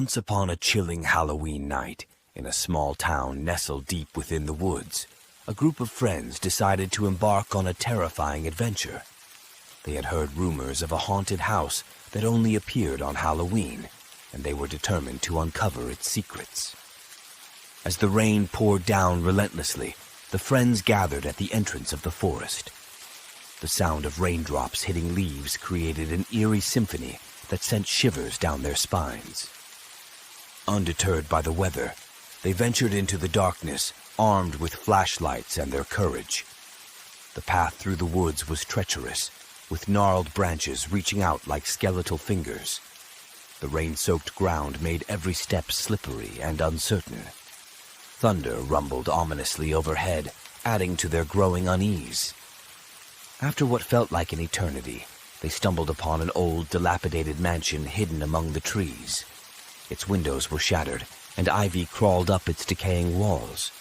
Once upon a chilling Halloween night, in a small town nestled deep within the woods, a group of friends decided to embark on a terrifying adventure. They had heard rumors of a haunted house that only appeared on Halloween, and they were determined to uncover its secrets. As the rain poured down relentlessly, the friends gathered at the entrance of the forest. The sound of raindrops hitting leaves created an eerie symphony that sent shivers down their spines. Undeterred by the weather, they ventured into the darkness, armed with flashlights and their courage. The path through the woods was treacherous, with gnarled branches reaching out like skeletal fingers. The rain-soaked ground made every step slippery and uncertain. Thunder rumbled ominously overhead, adding to their growing unease. After what felt like an eternity, they stumbled upon an old, dilapidated mansion hidden among the trees. Its windows were shattered, and ivy crawled up its decaying walls.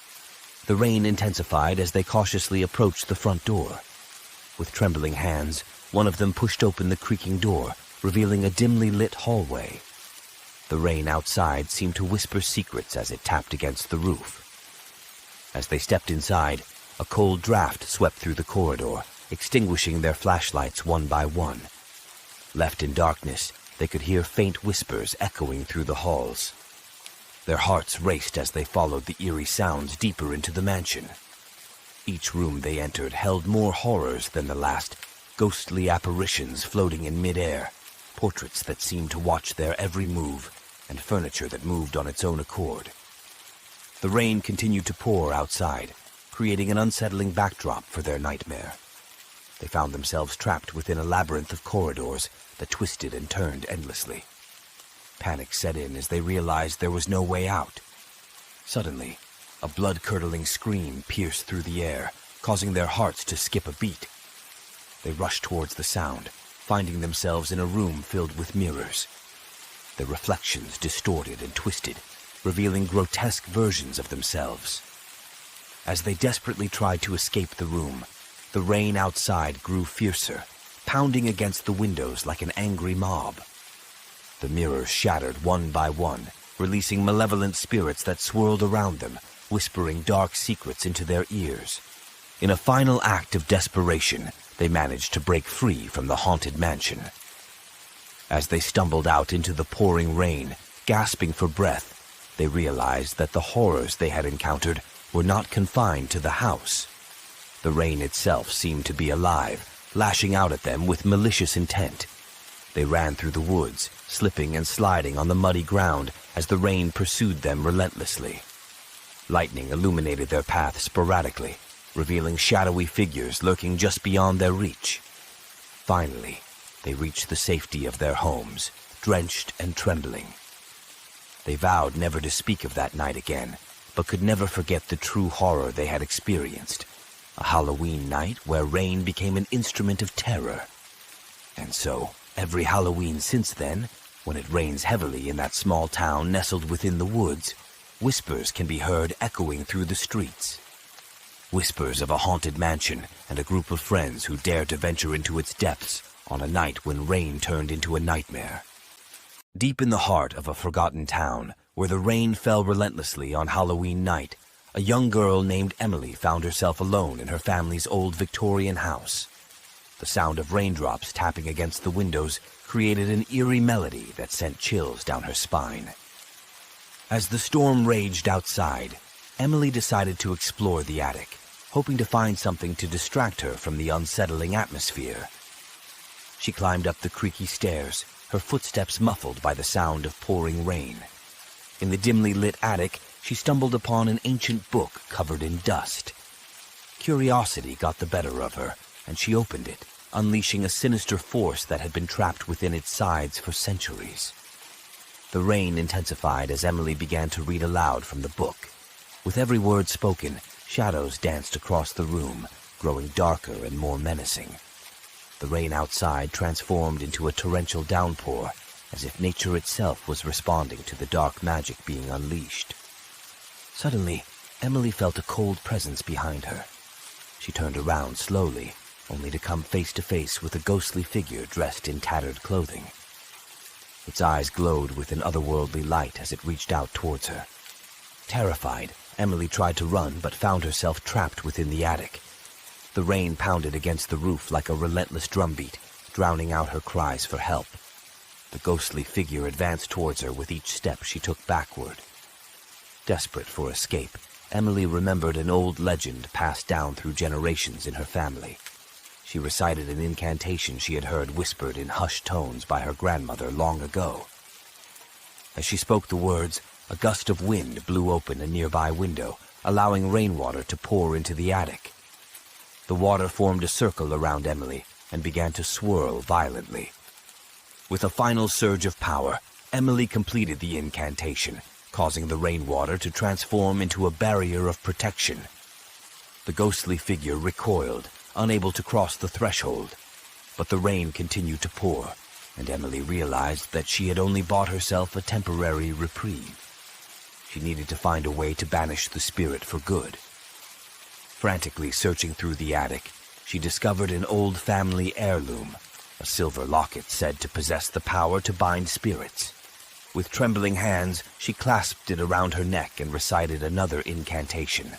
The rain intensified as they cautiously approached the front door. With trembling hands, one of them pushed open the creaking door, revealing a dimly lit hallway. The rain outside seemed to whisper secrets as it tapped against the roof. As they stepped inside, a cold draft swept through the corridor, extinguishing their flashlights one by one. Left in darkness, they could hear faint whispers echoing through the halls. Their hearts raced as they followed the eerie sounds deeper into the mansion. Each room they entered held more horrors than the last, ghostly apparitions floating in midair, portraits that seemed to watch their every move, and furniture that moved on its own accord. The rain continued to pour outside, creating an unsettling backdrop for their nightmare. They found themselves trapped within a labyrinth of corridors that twisted and turned endlessly. Panic set in as they realized there was no way out. Suddenly, a blood-curdling scream pierced through the air, causing their hearts to skip a beat. They rushed towards the sound, finding themselves in a room filled with mirrors. Their reflections distorted and twisted, revealing grotesque versions of themselves. As they desperately tried to escape the room, the rain outside grew fiercer, pounding against the windows like an angry mob. The mirrors shattered one by one, releasing malevolent spirits that swirled around them, whispering dark secrets into their ears. In a final act of desperation, they managed to break free from the haunted mansion. As they stumbled out into the pouring rain, gasping for breath, they realized that the horrors they had encountered were not confined to the house. The rain itself seemed to be alive, lashing out at them with malicious intent. They ran through the woods, slipping and sliding on the muddy ground as the rain pursued them relentlessly. Lightning illuminated their path sporadically, revealing shadowy figures lurking just beyond their reach. Finally, they reached the safety of their homes, drenched and trembling. They vowed never to speak of that night again, but could never forget the true horror they had experienced. A Halloween night where rain became an instrument of terror. And so, every Halloween since then, when it rains heavily in that small town nestled within the woods, whispers can be heard echoing through the streets. Whispers of a haunted mansion and a group of friends who dared to venture into its depths on a night when rain turned into a nightmare. Deep in the heart of a forgotten town, where the rain fell relentlessly on Halloween night, a young girl named Emily found herself alone in her family's old Victorian house. The sound of raindrops tapping against the windows created an eerie melody that sent chills down her spine. As the storm raged outside, Emily decided to explore the attic, hoping to find something to distract her from the unsettling atmosphere. She climbed up the creaky stairs, her footsteps muffled by the sound of pouring rain. In the dimly lit attic, she stumbled upon an ancient book covered in dust. Curiosity got the better of her, and she opened it, unleashing a sinister force that had been trapped within its sides for centuries. The rain intensified as Emily began to read aloud from the book. With every word spoken, shadows danced across the room, growing darker and more menacing. The rain outside transformed into a torrential downpour, as if nature itself was responding to the dark magic being unleashed. Suddenly, Emily felt a cold presence behind her. She turned around slowly, only to come face to face with a ghostly figure dressed in tattered clothing. Its eyes glowed with an otherworldly light as it reached out towards her. Terrified, Emily tried to run but found herself trapped within the attic. The rain pounded against the roof like a relentless drumbeat, drowning out her cries for help. The ghostly figure advanced towards her with each step she took backward. Desperate for escape, Emily remembered an old legend passed down through generations in her family. She recited an incantation she had heard whispered in hushed tones by her grandmother long ago. As she spoke the words, a gust of wind blew open a nearby window, allowing rainwater to pour into the attic. The water formed a circle around Emily and began to swirl violently. With a final surge of power, Emily completed the incantation, causing the rainwater to transform into a barrier of protection. The ghostly figure recoiled, unable to cross the threshold, but the rain continued to pour, and Emily realized that she had only bought herself a temporary reprieve. She needed to find a way to banish the spirit for good. Frantically searching through the attic, she discovered an old family heirloom, a silver locket said to possess the power to bind spirits. With trembling hands, she clasped it around her neck and recited another incantation.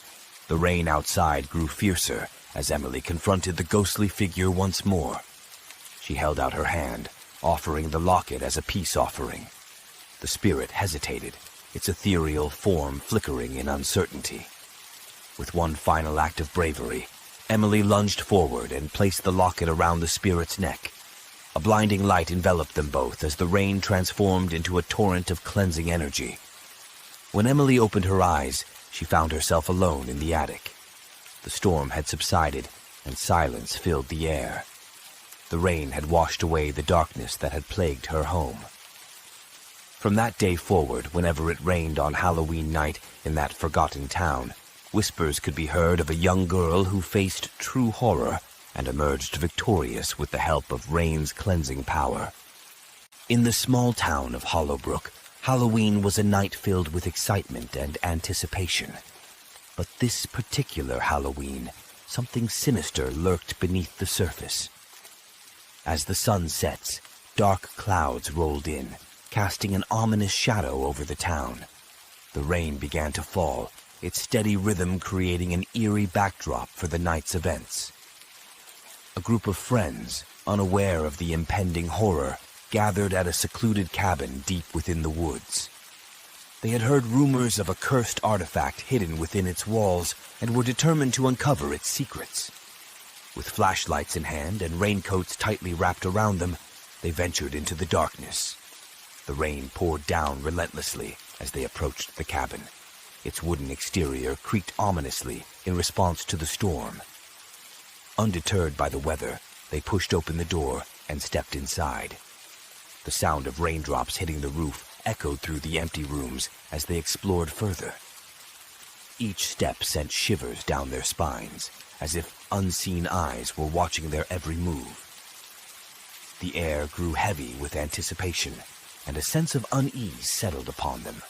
The rain outside grew fiercer as Emily confronted the ghostly figure once more. She held out her hand, offering the locket as a peace offering. The spirit hesitated, its ethereal form flickering in uncertainty. With one final act of bravery, Emily lunged forward and placed the locket around the spirit's neck. A blinding light enveloped them both as the rain transformed into a torrent of cleansing energy. When Emily opened her eyes, she found herself alone in the attic. The storm had subsided, and silence filled the air. The rain had washed away the darkness that had plagued her home. From that day forward, whenever it rained on Halloween night in that forgotten town, whispers could be heard of a young girl who faced true horror and emerged victorious with the help of rain's cleansing power. In the small town of Hollowbrook, Halloween was a night filled with excitement and anticipation. But this particular Halloween, something sinister lurked beneath the surface. As the sun sets, dark clouds rolled in, casting an ominous shadow over the town. The rain began to fall, its steady rhythm creating an eerie backdrop for the night's events. A group of friends, unaware of the impending horror, gathered at a secluded cabin deep within the woods. They had heard rumors of a cursed artifact hidden within its walls and were determined to uncover its secrets. With flashlights in hand and raincoats tightly wrapped around them, they ventured into the darkness. The rain poured down relentlessly as they approached the cabin. Its wooden exterior creaked ominously in response to the storm. Undeterred by the weather, they pushed open the door and stepped inside. The sound of raindrops hitting the roof echoed through the empty rooms as they explored further. Each step sent shivers down their spines, as if unseen eyes were watching their every move. The air grew heavy with anticipation, and a sense of unease settled upon them.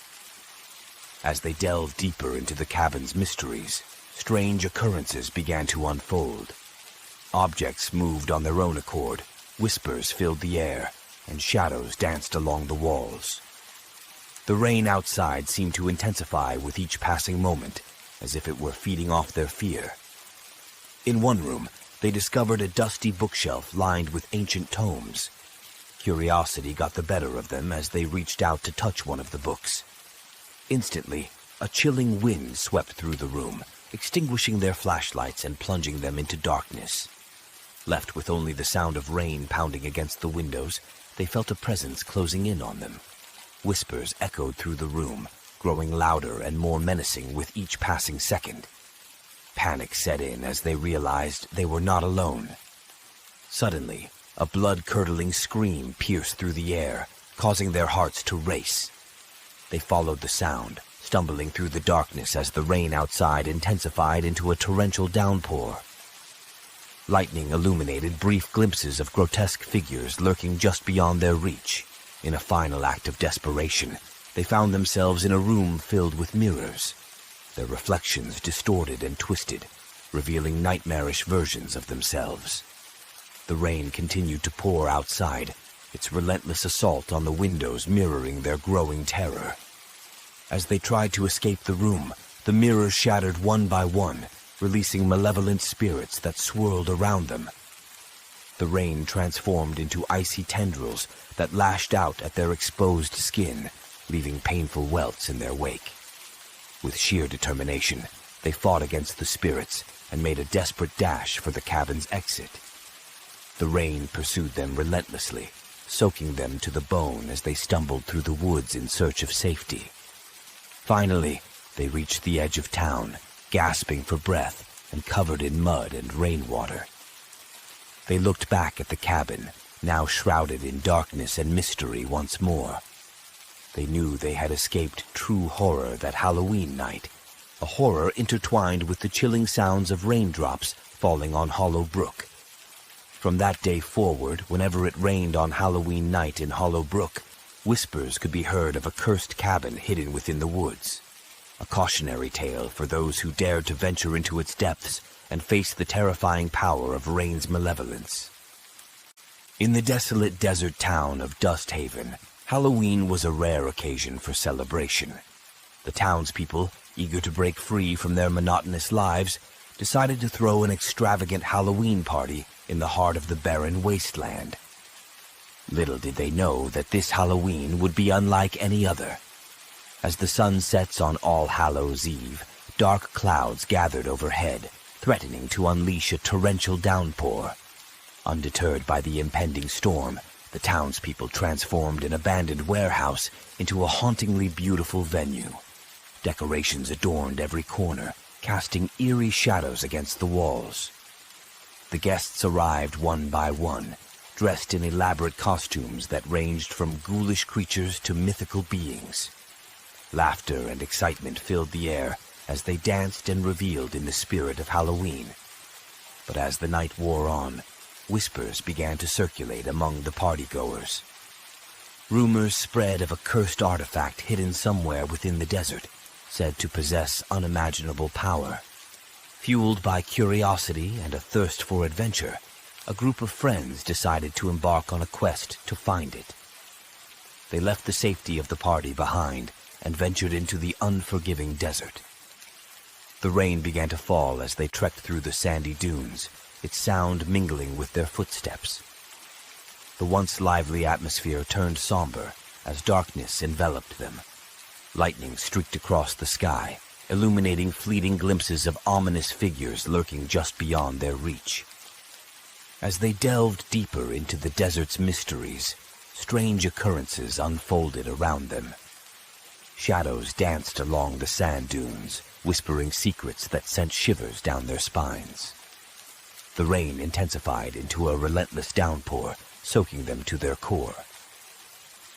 As they delved deeper into the cabin's mysteries, strange occurrences began to unfold. Objects moved on their own accord, whispers filled the air, and shadows danced along the walls. The rain outside seemed to intensify with each passing moment, as if it were feeding off their fear. In one room, they discovered a dusty bookshelf lined with ancient tomes. Curiosity got the better of them as they reached out to touch one of the books. Instantly, a chilling wind swept through the room, extinguishing their flashlights and plunging them into darkness. Left with only the sound of rain pounding against the windows, they felt a presence closing in on them. Whispers echoed through the room, growing louder and more menacing with each passing second. Panic set in as they realized they were not alone. Suddenly, a blood-curdling scream pierced through the air, causing their hearts to race. They followed the sound, stumbling through the darkness as the rain outside intensified into a torrential downpour. Lightning illuminated brief glimpses of grotesque figures lurking just beyond their reach. In a final act of desperation, they found themselves in a room filled with mirrors, their reflections distorted and twisted, revealing nightmarish versions of themselves. The rain continued to pour outside, its relentless assault on the windows mirroring their growing terror. As they tried to escape the room, the mirrors shattered one by one, releasing malevolent spirits that swirled around them. The rain transformed into icy tendrils that lashed out at their exposed skin, leaving painful welts in their wake. With sheer determination, they fought against the spirits and made a desperate dash for the cabin's exit. The rain pursued them relentlessly, soaking them to the bone as they stumbled through the woods in search of safety. Finally, they reached the edge of town, gasping for breath and covered in mud and rainwater. They looked back at the cabin, now shrouded in darkness and mystery once more. They knew they had escaped true horror that Halloween night, a horror intertwined with the chilling sounds of raindrops falling on Hollow Brook. From that day forward, whenever it rained on Halloween night in Hollow Brook, whispers could be heard of a cursed cabin hidden within the woods, a cautionary tale for those who dared to venture into its depths and face the terrifying power of rain's malevolence. In the desolate desert town of Dust Haven, Halloween was a rare occasion for celebration. The townspeople, eager to break free from their monotonous lives, decided to throw an extravagant Halloween party in the heart of the barren wasteland. Little did they know that this Halloween would be unlike any other. As the sun sets on All Hallows' Eve, dark clouds gathered overhead, threatening to unleash a torrential downpour. Undeterred by the impending storm, the townspeople transformed an abandoned warehouse into a hauntingly beautiful venue. Decorations adorned every corner, casting eerie shadows against the walls. The guests arrived one by one, dressed in elaborate costumes that ranged from ghoulish creatures to mythical beings. Laughter and excitement filled the air as they danced and reveled in the spirit of Halloween. But as the night wore on, whispers began to circulate among the partygoers. Rumors spread of a cursed artifact hidden somewhere within the desert, said to possess unimaginable power. Fueled by curiosity and a thirst for adventure, a group of friends decided to embark on a quest to find it. They left the safety of the party behind and ventured into the unforgiving desert. The rain began to fall as they trekked through the sandy dunes, its sound mingling with their footsteps. The once lively atmosphere turned somber as darkness enveloped them. Lightning streaked across the sky, illuminating fleeting glimpses of ominous figures lurking just beyond their reach. As they delved deeper into the desert's mysteries, strange occurrences unfolded around them. Shadows danced along the sand dunes, whispering secrets that sent shivers down their spines. The rain intensified into a relentless downpour, soaking them to their core.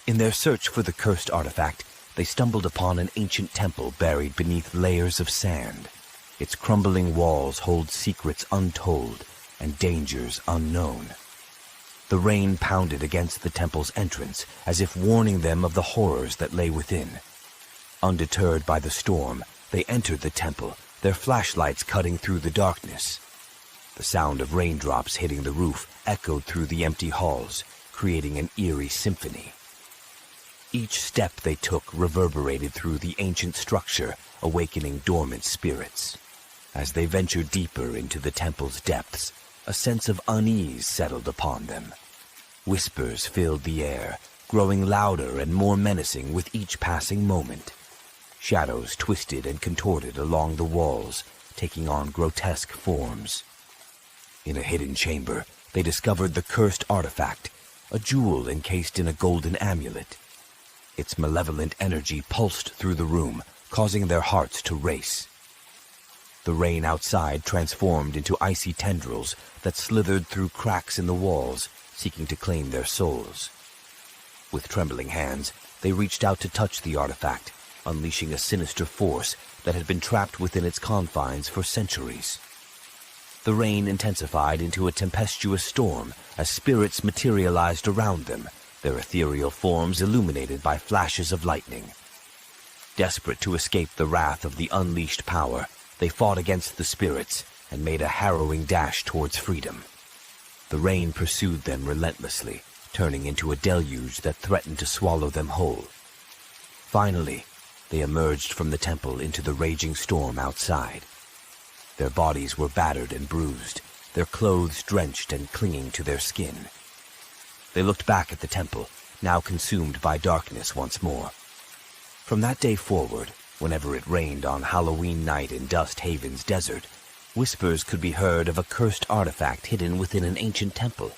In their search for the cursed artifact, they stumbled upon an ancient temple buried beneath layers of sand. Its crumbling walls hold secrets untold and dangers unknown. The rain pounded against the temple's entrance as if warning them of the horrors that lay within. Undeterred by the storm, they entered the temple, their flashlights cutting through the darkness. The sound of raindrops hitting the roof echoed through the empty halls, creating an eerie symphony. Each step they took reverberated through the ancient structure, awakening dormant spirits. As they ventured deeper into the temple's depths, a sense of unease settled upon them. Whispers filled the air, growing louder and more menacing with each passing moment. Shadows twisted and contorted along the walls, taking on grotesque forms. In a hidden chamber, they discovered the cursed artifact, a jewel encased in a golden amulet. Its malevolent energy pulsed through the room, causing their hearts to race. The rain outside transformed into icy tendrils that slithered through cracks in the walls, seeking to claim their souls. With trembling hands, they reached out to touch the artifact, unleashing a sinister force that had been trapped within its confines for centuries. The rain intensified into a tempestuous storm as spirits materialized around them, their ethereal forms illuminated by flashes of lightning. Desperate to escape the wrath of the unleashed power, they fought against the spirits and made a harrowing dash towards freedom. The rain pursued them relentlessly, turning into a deluge that threatened to swallow them whole. Finally, they emerged from the temple into the raging storm outside. Their bodies were battered and bruised, their clothes drenched and clinging to their skin. They looked back at the temple, now consumed by darkness once more. From that day forward, whenever it rained on Halloween night in Dust Haven's desert, whispers could be heard of a cursed artifact hidden within an ancient temple,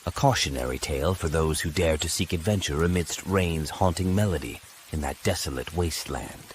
a cautionary tale for those who dare to seek adventure amidst rain's haunting melody in that desolate wasteland.